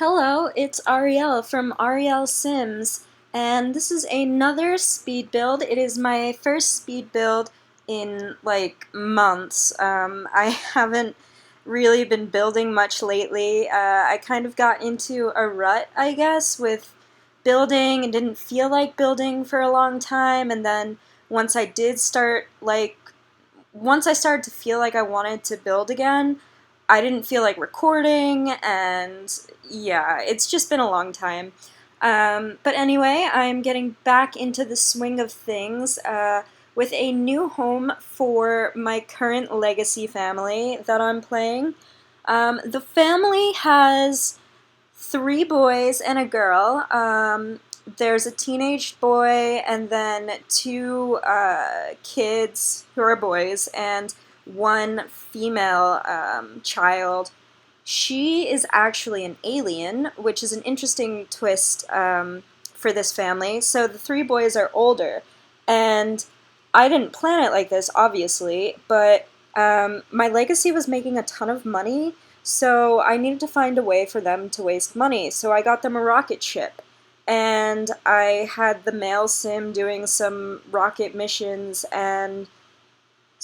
Hello, it's Ariel from Ariel Sims, and this is another speed build. It is my first speed build in like months. I haven't really been building much lately. I kind of got into a rut, I guess, with building and didn't feel like building for a long time, and then once I did start once I started to feel like I wanted to build again, I didn't feel like recording, and yeah, it's just been a long time. But anyway, I'm getting back into the swing of things with a new home for my current Legacy family that I'm playing. The family has three boys and a girl. There's a teenage boy and then two kids who are boys and one female child. She is actually an alien, which is an interesting twist for this family. So the three boys are older, and I didn't plan it like this, obviously, but my legacy was making a ton of money, so I needed to find a way for them to waste money. So I got them a rocket ship, and I had the male sim doing some rocket missions, and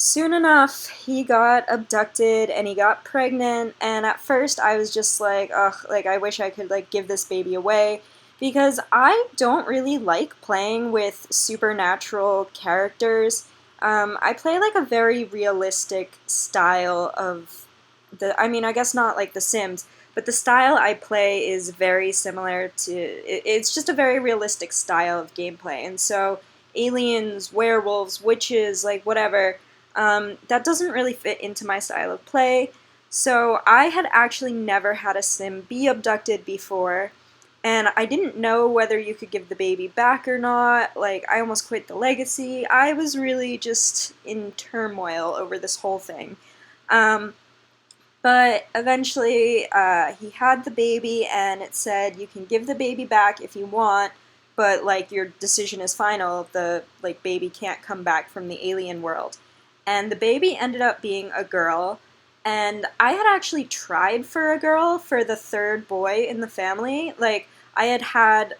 soon enough, he got abducted and he got pregnant, and at first I was just like, ugh, like I wish I could like give this baby away because I don't really like playing with supernatural characters. I play like a very realistic style of I mean, I guess not like The Sims, but the style I play is very similar to, it's just a very realistic style of gameplay, and so aliens, werewolves, witches, like whatever, that doesn't really fit into my style of play. So I had actually never had a sim be abducted before, and I didn't know whether you could give the baby back or not. Like, I almost quit the legacy. I was really just in turmoil over this whole thing. Um, but eventually, he had the baby, and it said you can give the baby back if you want, but like your decision is final. The like baby can't come back from the alien world, and the baby ended up being a girl. And I had actually tried for a girl for the third boy in the family. Like I had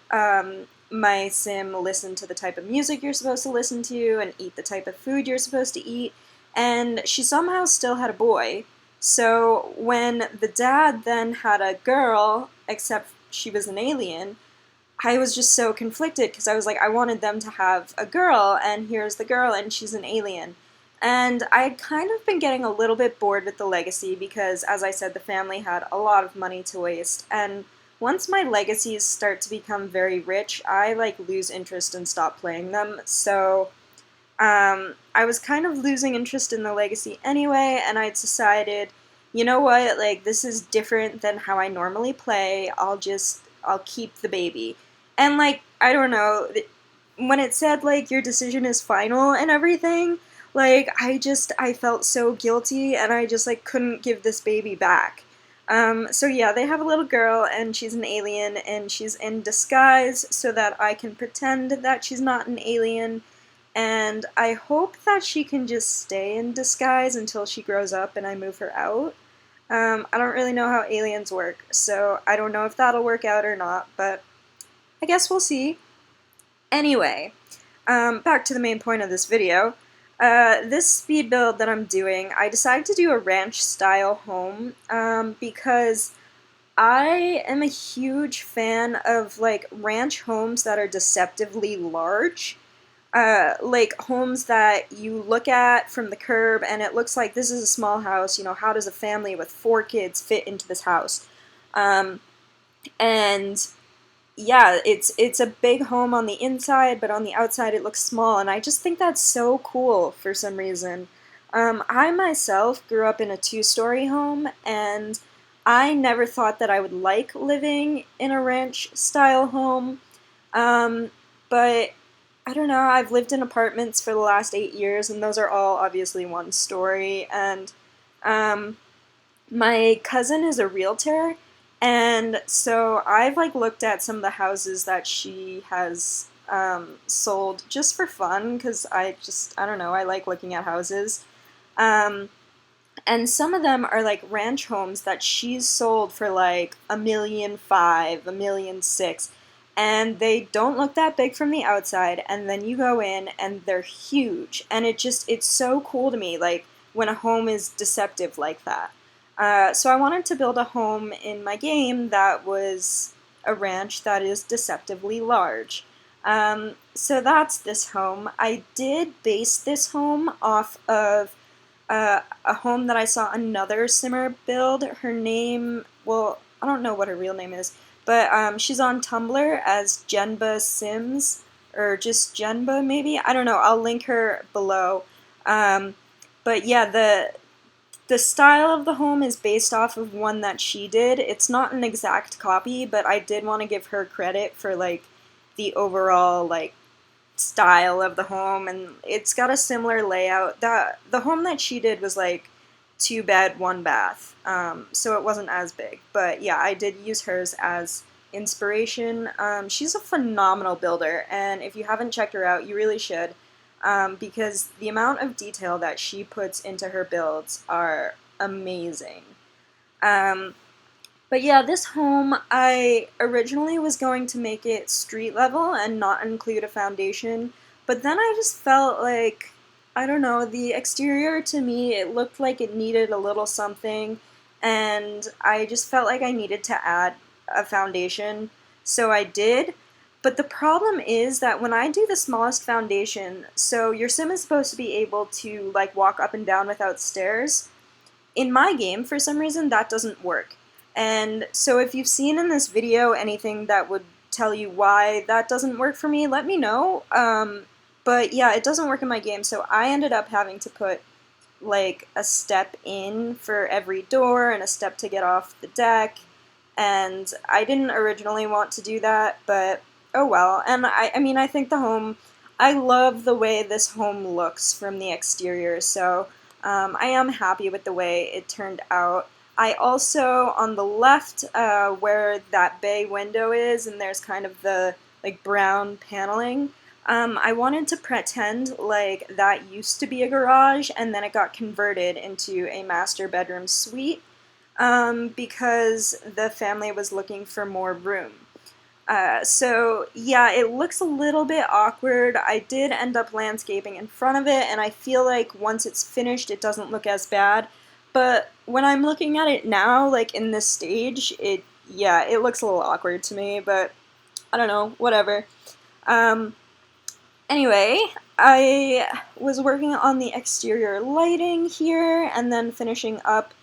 my sim listen to the type of music you're supposed to listen to and eat the type of food you're supposed to eat, and she somehow still had a boy. So when the dad then had a girl, except she was an alien, I was just so conflicted because I was like, I wanted them to have a girl, and here's the girl, and she's an alien. And I had kind of been getting a little bit bored with the legacy because, as I said, the family had a lot of money to waste. And once my legacies start to become very rich, I like lose interest and stop playing them. So I was kind of losing interest in the legacy anyway, and I decided, you know what, like, this is different than how I normally play. I'll keep the baby. And, like, I don't know, when it said, like, your decision is final and everything, like, I felt so guilty, and I just, like, couldn't give this baby back. So yeah, they have a little girl, and she's an alien, and she's in disguise so that I can pretend that she's not an alien, and I hope that she can just stay in disguise until she grows up and I move her out. I don't really know how aliens work, so I don't know if that'll work out or not, but I guess we'll see. Anyway, back to the main point of this video. This speed build that I'm doing, I decided to do a ranch-style home because I am a huge fan of like ranch homes that are deceptively large, like homes that you look at from the curb and it looks like this is a small house. You know, how does a family with four kids fit into this house? Um, and yeah, it's a big home on the inside, but on the outside it looks small, and I just think that's so cool for some reason. I myself grew up in a two-story home, and I never thought that I would like living in a ranch-style home. Um, but I don't know, I've lived in apartments for the last 8 years, and those are all obviously one story, and um, my cousin is a realtor, and so I've like looked at some of the houses that she has sold just for fun because I don't know, I like looking at houses. Um, And some of them are like ranch homes that she's sold for like 1,500,000, 1,600,000, and they don't look that big from the outside, and then you go in and they're huge, and it's so cool to me, like when a home is deceptive like that. So I wanted to build a home in my game that was a ranch that is deceptively large. So that's this home. I did base this home off of a home that I saw another simmer build. Her name, well, I don't know what her real name is, but she's on Tumblr as Jenba Sims, or just Jenba maybe. I don't know. I'll link her below. Um, but yeah, the style of the home is based off of one that she did. It's not an exact copy, but I did want to give her credit for like the overall like style of the home, and it's got a similar layout. The home that she did was like 2 bed, 1 bath, so it wasn't as big. But yeah, I did use hers as inspiration. She's a phenomenal builder, and if you haven't checked her out, you really should, because the amount of detail that she puts into her builds are amazing. Um, but yeah, this home, I originally was going to make it street level and not include a foundation, but then I just felt like, I don't know, the exterior to me, it looked like it needed a little something, and I just felt like I needed to add a foundation, so I did. But the problem is that when I do the smallest foundation, so your sim is supposed to be able to like walk up and down without stairs. In my game, for some reason, that doesn't work. And so if you've seen in this video anything that would tell you why that doesn't work for me, let me know. But yeah, it doesn't work in my game, so I ended up having to put like a step in for every door and a step to get off the deck. And I didn't originally want to do that, but oh well. And I mean, I think I love the way this home looks from the exterior, so I am happy with the way it turned out. I also, on the left, where that bay window is, and there's kind of the like brown paneling, I wanted to pretend like that used to be a garage, and then it got converted into a master bedroom suite, because the family was looking for more room. So yeah, it looks a little bit awkward. I did end up landscaping in front of it, and I feel like once it's finished, it doesn't look as bad. But when I'm looking at it now, like in this stage, yeah, it looks a little awkward to me, but I don't know, whatever. Um, anyway, I was working on the exterior lighting here, and then finishing up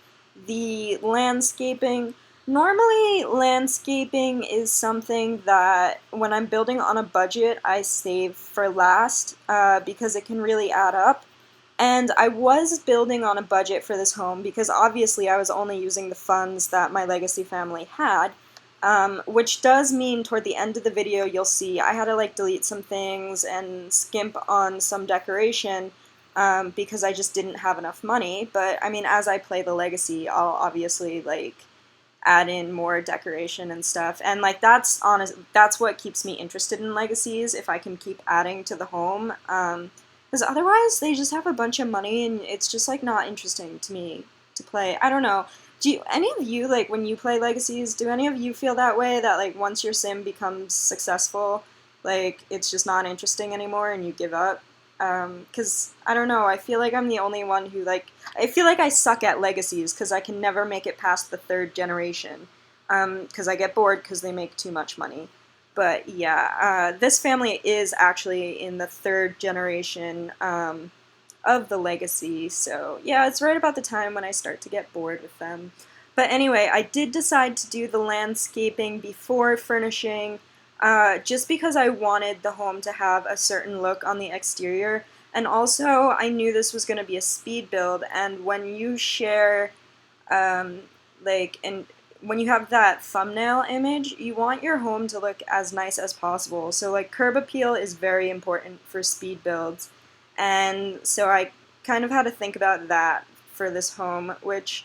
the landscaping. Normally, landscaping is something that when I'm building on a budget, I save for last, because it can really add up. And I was building on a budget for this home because obviously I was only using the funds that my legacy family had, which does mean toward the end of the video you'll see I had to like delete some things and skimp on some decoration, because I just didn't have enough money. But I mean, as I play the legacy, I'll obviously like add in more decoration and stuff, and like that's what keeps me interested in legacies, if I can keep adding to the home, because otherwise they just have a bunch of money and it's just like not interesting to me to play. I don't know, any of you, like when you play legacies, do any of you feel that way, that like once your sim becomes successful, like it's just not interesting anymore and you give up? Because I don't know, I feel like I'm the only one who like, I feel like I suck at legacies because I can never make it past the 3rd generation, because I get bored because they make too much money. But yeah, this family is actually in the 3rd generation, of the legacy, so yeah, it's right about the time when I start to get bored with them. But anyway, I did decide to do the landscaping before furnishing, just because I wanted the home to have a certain look on the exterior, and also I knew this was going to be a speed build, and when you share, um, and when you have that thumbnail image, you want your home to look as nice as possible. So like curb appeal is very important for speed builds, and so I kind of had to think about that for this home, which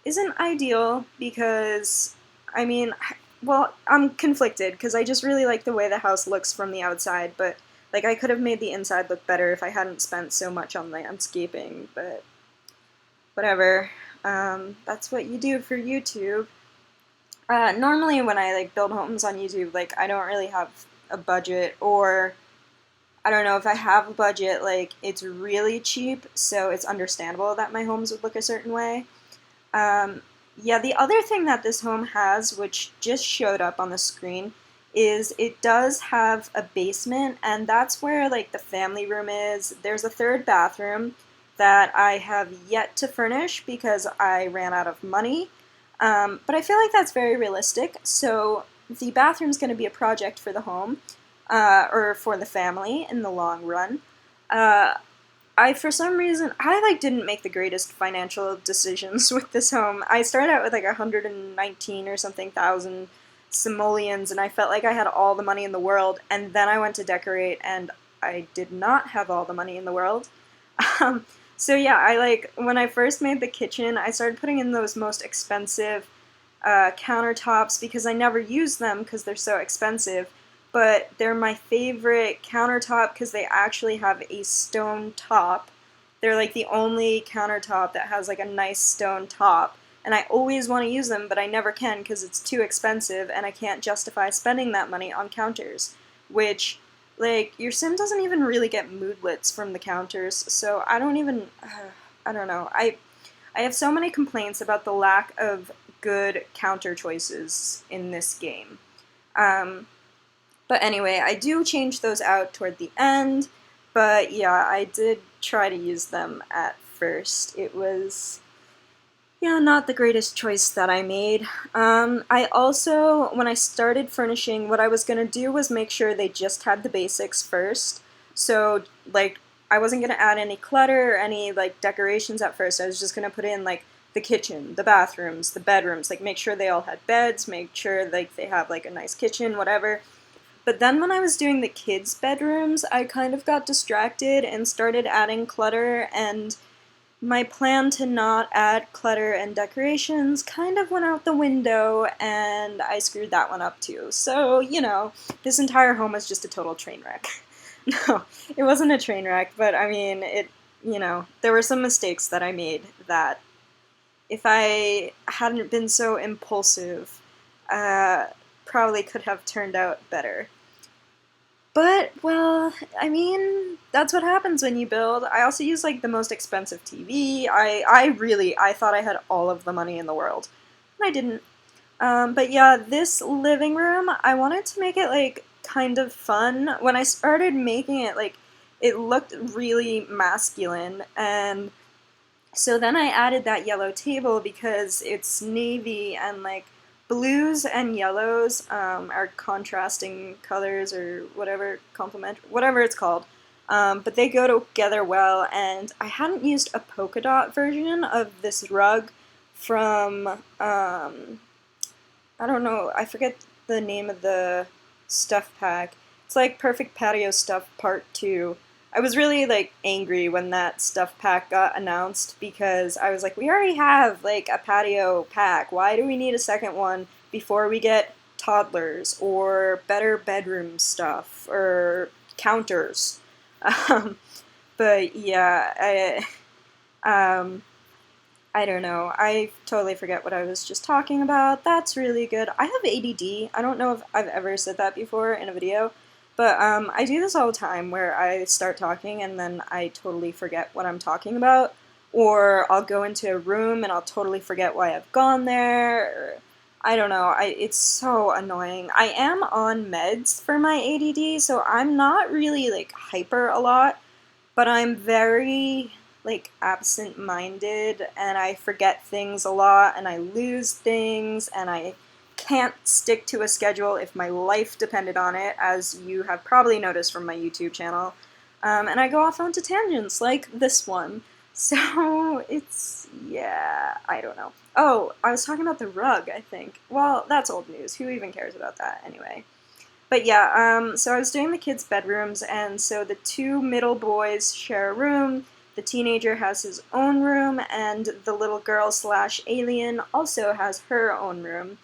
isn't ideal because, I mean, well, I'm conflicted because I just really like the way the house looks from the outside, but like I could have made the inside look better if I hadn't spent so much on landscaping, but whatever. That's what you do for YouTube. Normally when I like build homes on YouTube, like I don't really have a budget, or I don't know, if I have a budget, like it's really cheap, so it's understandable that my homes would look a certain way. Um, yeah, the other thing that this home has, which just showed up on the screen, is it does have a basement, and that's where like the family room is. There's a third bathroom that I have yet to furnish because I ran out of money. But I feel like that's very realistic, so the bathroom's going to be a project for the home, or for the family in the long run. Uh, I for some reason I like didn't make the greatest financial decisions with this home. I started out with like 119 or something thousand simoleons, and I felt like I had all the money in the world, and then I went to decorate and I did not have all the money in the world. Um, so yeah, I like when I first made the kitchen, I started putting in those most expensive countertops because I never use them because they're so expensive. But they're my favorite countertop because they actually have a stone top. They're like the only countertop that has like a nice stone top. And I always want to use them, but I never can because it's too expensive and I can't justify spending that money on counters. Which, like, your sim doesn't even really get moodlets from the counters, so I don't even. I don't know. I have so many complaints about the lack of good counter choices in this game. Um, but anyway, I do change those out toward the end, but yeah, I did try to use them at first. It was, yeah, not the greatest choice that I made. I also, when I started furnishing, what I was going to do was make sure they just had the basics first. So, like, I wasn't going to add any clutter or any, like, decorations at first. I was just going to put in, like, the kitchen, the bathrooms, the bedrooms, like, make sure they all had beds, make sure, like, they have, like, a nice kitchen, whatever. But then when I was doing the kids' bedrooms, I kind of got distracted and started adding clutter, and my plan to not add clutter and decorations kind of went out the window, and I screwed that one up too. So, this entire home was just a total train wreck. No, it wasn't a train wreck, but I mean, there were some mistakes that I made that if I hadn't been so impulsive, uh, probably could have turned out better. But, well, I mean, that's what happens when you build. I also use, like, the most expensive TV. I thought I had all of the money in the world. And I didn't. But yeah, this living room, I wanted to make it, like, kind of fun. When I started making it, like, it looked really masculine, and so then I added that yellow table because it's navy and like blues and yellows are contrasting colors or whatever, complement, whatever it's called. But they go together well, and I hadn't used a polka dot version of this rug from, I don't know, I forget the name of the stuff pack. It's like Perfect Patio Stuff Part 2. I was really like angry when that stuff pack got announced because I was like, we already have like a patio pack. Why do we need a second one before we get toddlers or better bedroom stuff or counters? Um, but yeah, um, I don't know. I totally forget what I was just talking about. That's really good. I have ADD. I don't know if I've ever said that before in a video, but I do this all the time where I start talking and then I totally forget what I'm talking about. Or I'll go into a room and I'll totally forget why I've gone there. Or, I don't know. It's so annoying. I am on meds for my ADD, so I'm not really like hyper a lot, but I'm very like absent-minded and I forget things a lot and I lose things and I can't stick to a schedule if my life depended on it, as you have probably noticed from my YouTube channel. And I go off onto tangents like this one. So yeah, I don't know. Oh, I was talking about the rug, I think. Well, that's old news. Who even cares about that anyway? But yeah, so I was doing the kids' bedrooms, and so the two middle boys share a room, the teenager has his own room, and the little girl slash alien also has her own room.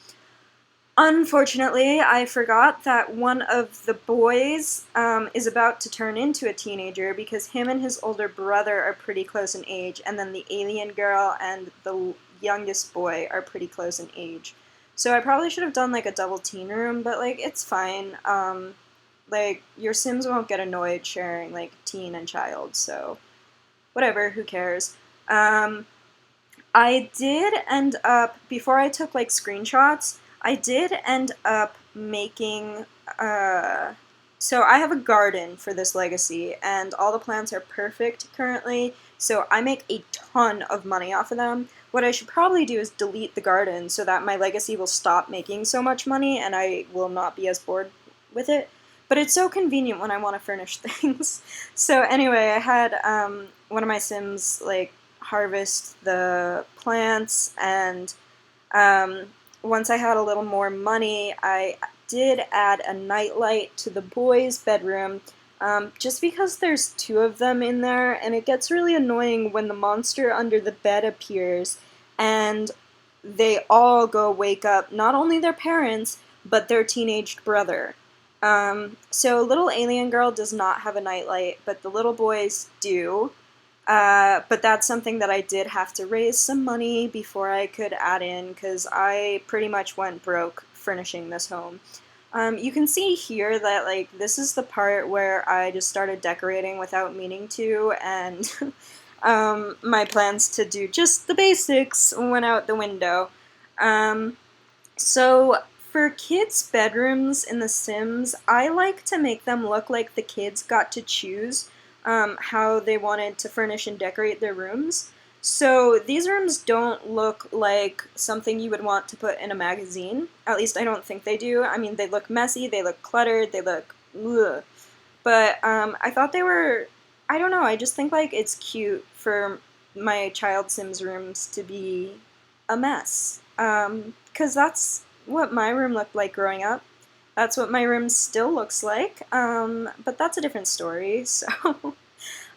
Unfortunately, I forgot that one of the boys is about to turn into a teenager because him and his older brother are pretty close in age, and then the alien girl and the youngest boy are pretty close in age. So I probably should have done like a double teen room, but like it's fine. Like your Sims won't get annoyed sharing like teen and child, so whatever, who cares? Um, I did end up, before I took like screenshots, I did end up making, so I have a garden for this legacy, and all the plants are perfect currently, so I make a ton of money off of them. What I should probably do is delete the garden so that my legacy will stop making so much money and I will not be as bored with it. But it's so convenient when I want to furnish things. So anyway, I had one of my Sims like harvest the plants, and um, once I had a little more money, I did add a nightlight to the boys' bedroom, just because there's two of them in there, and it gets really annoying when the monster under the bed appears, and they all go wake up, not only their parents, but their teenaged brother. So little alien girl does not have a nightlight, but the little boys do. But that's something that I did have to raise some money before I could add in, because I pretty much went broke furnishing this home. You can see here that like this is the part where I just started decorating without meaning to, and my plans to do just the basics went out the window. Um, so for kids' bedrooms in The Sims, I like to make them look like the kids got to choose how they wanted to furnish and decorate their rooms. So these rooms don't look like something you would want to put in a magazine. At least I don't think they do. I mean, they look messy, they look cluttered, they look ugh. But I thought they were, I don't know, I just think like it's cute for my child Sims rooms to be a mess. Because that's what my room looked like growing up. That's what my room still looks like, but that's a different story, so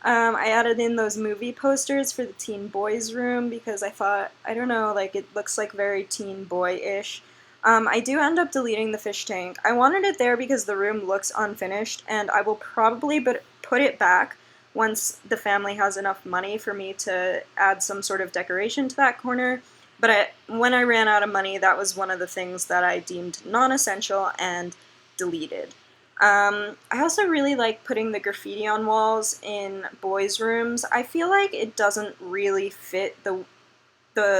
I added in those movie posters for the teen boys room because I thought, I don't know, like it looks like very teen boy-ish. I do end up deleting the fish tank. I wanted it there because the room looks unfinished, and I will probably put it back once the family has enough money for me to add some sort of decoration to that corner. But when I ran out of money, that was one of the things that I deemed non-essential and deleted. I also really like putting the graffiti on walls in boys' rooms. I feel like it doesn't really fit the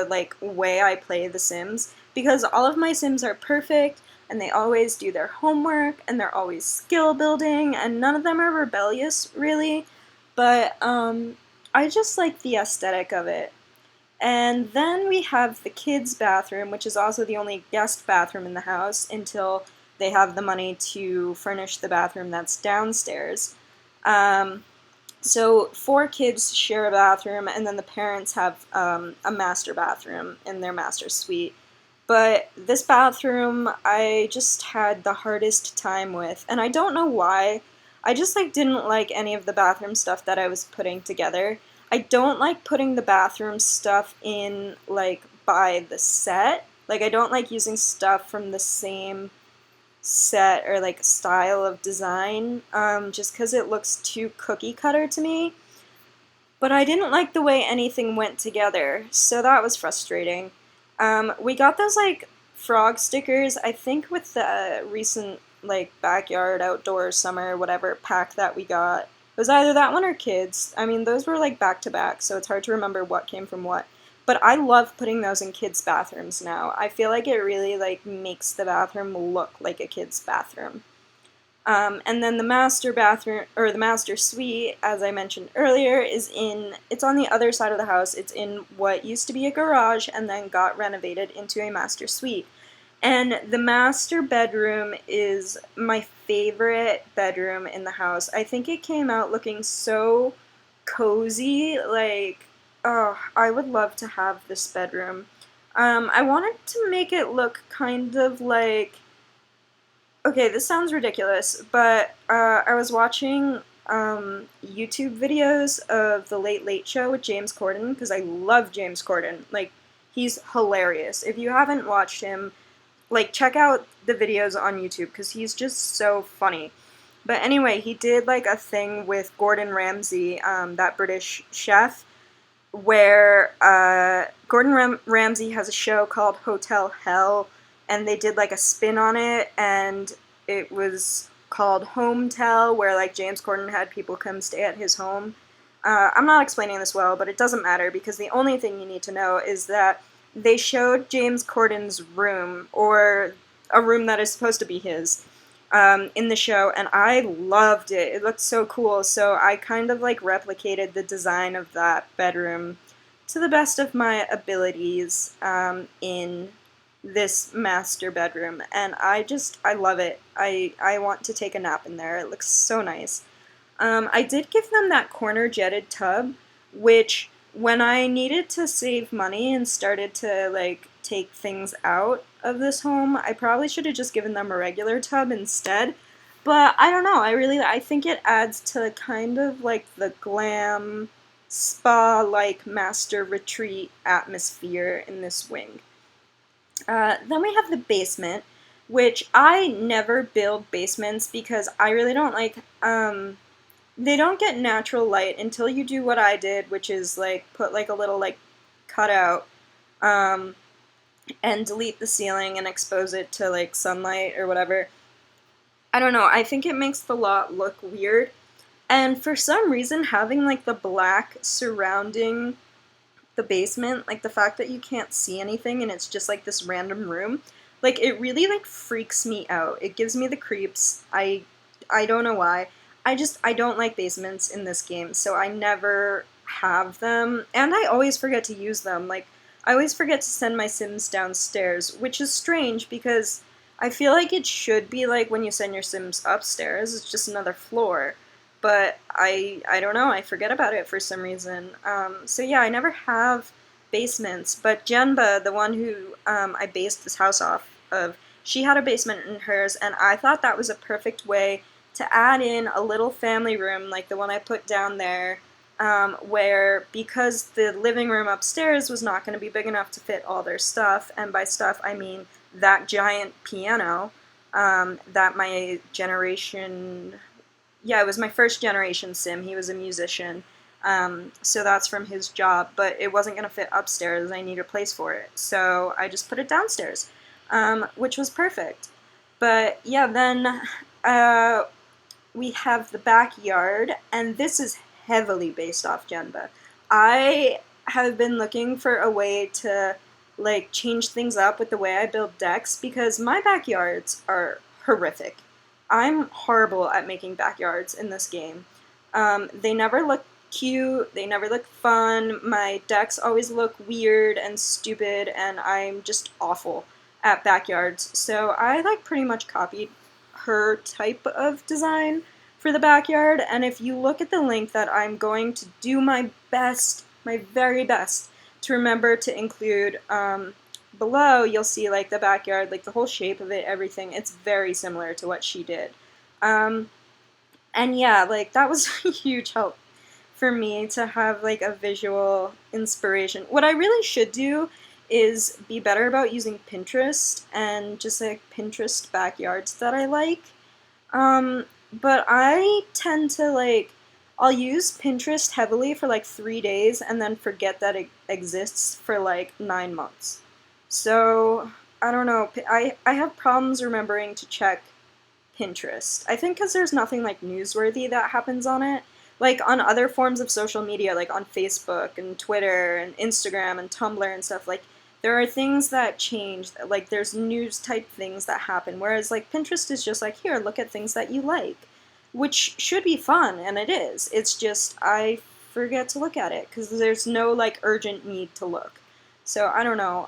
like way I play The Sims, because all of my Sims are perfect and they always do their homework and they're always skill building and none of them are rebellious really, but I just like the aesthetic of it. And then we have the kids' bathroom, which is also the only guest bathroom in the house until they have the money to furnish the bathroom that's downstairs. Um, so 4 kids share a bathroom, and then the parents have a master bathroom in their master suite. But this bathroom, I just had the hardest time with, and I don't know why. I just like didn't like any of the bathroom stuff that I was putting together. I don't like putting the bathroom stuff in like by the set. Like I don't like using stuff from the same set or like style of design, just because it looks too cookie cutter to me. But I didn't like the way anything went together, so that was frustrating. We got those like frog stickers, I think with the recent like backyard, outdoor, summer, whatever pack that we got. It was either that one or kids. I mean, those were like back to back, so it's hard to remember what came from what. But I love putting those in kids' bathrooms now. I feel like it really like makes the bathroom look like a kid's bathroom. And then the master bathroom, or the master suite, as I mentioned earlier, it's on the other side of the house. It's in what used to be a garage and then got renovated into a master suite. And the master bedroom is my favorite bedroom in the house. I think it came out looking so cozy, like, oh, I would love to have this bedroom. I wanted to make it look kind of like, okay, this sounds ridiculous, but I was watching YouTube videos of The Late Late Show with James Corden, because I love James Corden. Like, he's hilarious. If you haven't watched him, like, check out the videos on YouTube, because he's just so funny. But anyway, he did, like, a thing with Gordon Ramsay, that British chef, where Gordon Ramsay has a show called Hotel Hell, and they did like a spin on it, and it was called Hometel, where like James Corden had people come stay at his home. I'm not explaining this well, but it doesn't matter because the only thing you need to know is that they showed James Corden's room, or a room that is supposed to be his, in the show, and I loved it. It looked so cool, so I kind of like replicated the design of that bedroom to the best of my abilities in this master bedroom, and I love it. I want to take a nap in there. It looks so nice. I did give them that corner jetted tub, which when I needed to save money and started to like take things out of this home, I probably should have just given them a regular tub instead. But I don't know. I think it adds to kind of like the glam spa like master retreat atmosphere in this wing. Then we have the basement, which I never build basements because I really don't like. They don't get natural light until you do what I did, which is like put like a little like cutout um, and delete the ceiling and expose it to like sunlight or whatever. I don't know. I think it makes the lot look weird. And for some reason, having like the black surrounding the basement, like the fact that you can't see anything and it's just like this random room, like it really like freaks me out. It gives me the creeps. I don't know why. I don't like basements in this game, so I never have them, and I always forget to use them. Like I always forget to send my Sims downstairs, which is strange because I feel like it should be like when you send your Sims upstairs, it's just another floor. But I don't know, I forget about it for some reason. So yeah, I never have basements, but Jenba, the one who I based this house off of, she had a basement in hers, and I thought that was a perfect way to add in a little family room like the one I put down there, where because the living room upstairs was not going to be big enough to fit all their stuff, and by stuff I mean that giant piano that my generation, yeah, it was my first generation sim. He was a musician, so that's from his job, but it wasn't going to fit upstairs. I needed a place for it, so I just put it downstairs, which was perfect. But yeah, then we have the backyard, and this is heavily based off Jenba. I have been looking for a way to like change things up with the way I build decks because my backyards are horrific. I'm horrible at making backyards in this game. They never look cute, they never look fun, my decks always look weird and stupid, and I'm just awful at backyards. So I like pretty much copied her type of design for the backyard, and if you look at the link that I'm going to do my best, my very best, to remember to include below, you'll see like the backyard, like the whole shape of it, everything. It's very similar to what she did. And yeah, like that was a huge help for me to have like a visual inspiration. What I really should do is be better about using Pinterest and just like Pinterest backyards that I like. But I tend to like, I'll use Pinterest heavily for like 3 days and then forget that it exists for like 9 months. So, I don't know, I have problems remembering to check Pinterest. I think because there's nothing like newsworthy that happens on it. Like on other forms of social media, like on Facebook and Twitter and Instagram and Tumblr and stuff, like there are things that change, like there's news type things that happen, whereas like Pinterest is just like, here, look at things that you like, which should be fun, and it is. It's just I forget to look at it because there's no like urgent need to look. So I don't know.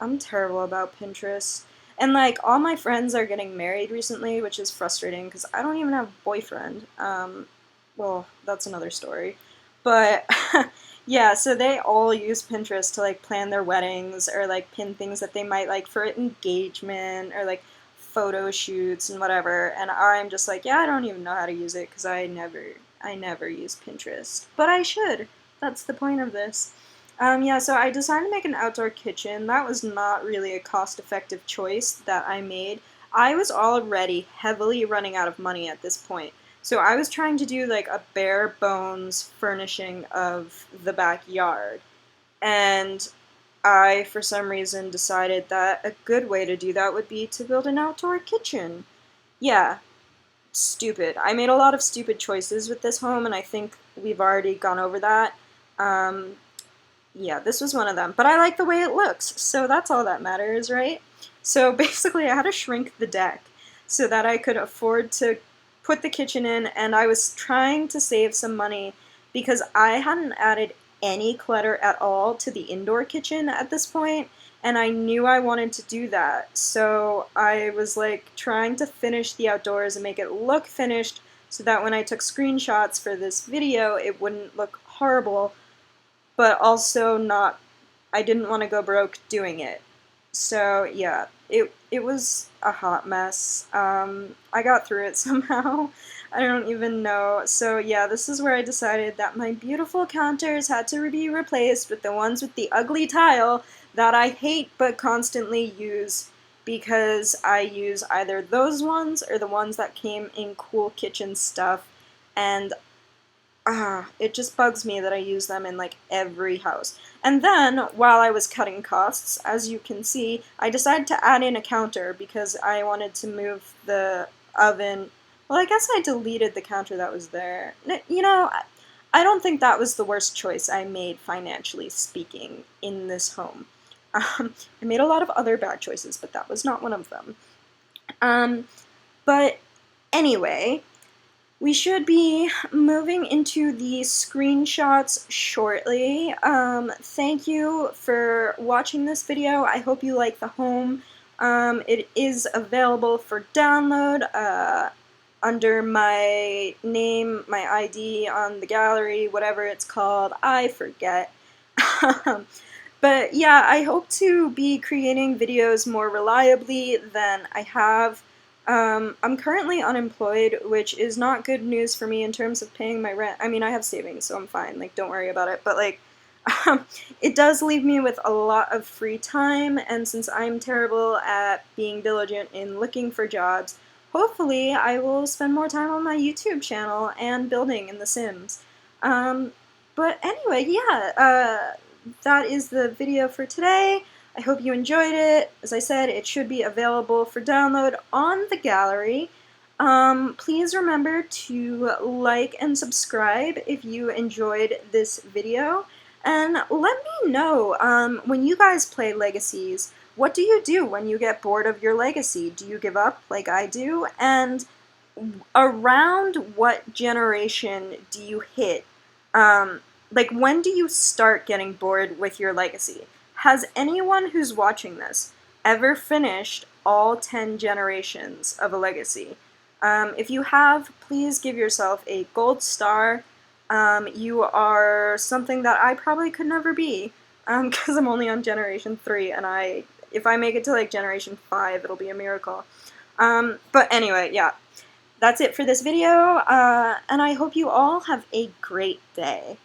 I'm terrible about Pinterest. And like all my friends are getting married recently, which is frustrating because I don't even have a boyfriend. Well, that's another story. But yeah, so they all use Pinterest to like plan their weddings or like pin things that they might like for engagement or like photo shoots and whatever. And I'm just like, yeah, I don't even know how to use it because I never use Pinterest. But I should. That's the point of this. Yeah, so I decided to make an outdoor kitchen. That was not really a cost-effective choice that I made. I was already heavily running out of money at this point. So I was trying to do like a bare bones furnishing of the backyard. And I, for some reason, decided that a good way to do that would be to build an outdoor kitchen. Yeah, stupid. I made a lot of stupid choices with this home, and I think we've already gone over that. Um, yeah, this was one of them. But I like the way it looks, so that's all that matters, right? So basically, I had to shrink the deck so that I could afford to put the kitchen in, and I was trying to save some money because I hadn't added any clutter at all to the indoor kitchen at this point, and I knew I wanted to do that. So I was like trying to finish the outdoors and make it look finished so that when I took screenshots for this video, it wouldn't look horrible, but also not, I didn't want to go broke doing it. So yeah, it was a hot mess. I got through it somehow. I don't even know. So yeah, this is where I decided that my beautiful counters had to be replaced with the ones with the ugly tile that I hate but constantly use because I use either those ones or the ones that came in Cool Kitchen stuff, and it just bugs me that I use them in like every house. And then, while I was cutting costs, as you can see, I decided to add in a counter because I wanted to move the oven. Well, I guess I deleted the counter that was there. You know, I don't think that was the worst choice I made financially speaking in this home. I made a lot of other bad choices, but that was not one of them. But anyway, we should be moving into the screenshots shortly. Thank you for watching this video. I hope you like the home. It is available for download under my name, my ID on the gallery, whatever it's called. I forget. But yeah, I hope to be creating videos more reliably than I have. I'm currently unemployed, which is not good news for me in terms of paying my rent. I mean, I have savings, so I'm fine. Like, don't worry about it. But, like, it does leave me with a lot of free time, and since I'm terrible at being diligent in looking for jobs, hopefully I will spend more time on my YouTube channel and building in The Sims. But anyway, yeah, that is the video for today. I hope you enjoyed it. As I said, it should be available for download on the gallery. Please remember to like and subscribe if you enjoyed this video. And let me know, when you guys play Legacies, what do you do when you get bored of your legacy? Do you give up like I do? And around what generation do you hit? Like, when do you start getting bored with your legacy? Has anyone who's watching this ever finished all 10 generations of a legacy? If you have, please give yourself a gold star. You are something that I probably could never be, because I'm only on generation 3, and if I make it to like generation 5, it'll be a miracle. But anyway, yeah, that's it for this video, and I hope you all have a great day.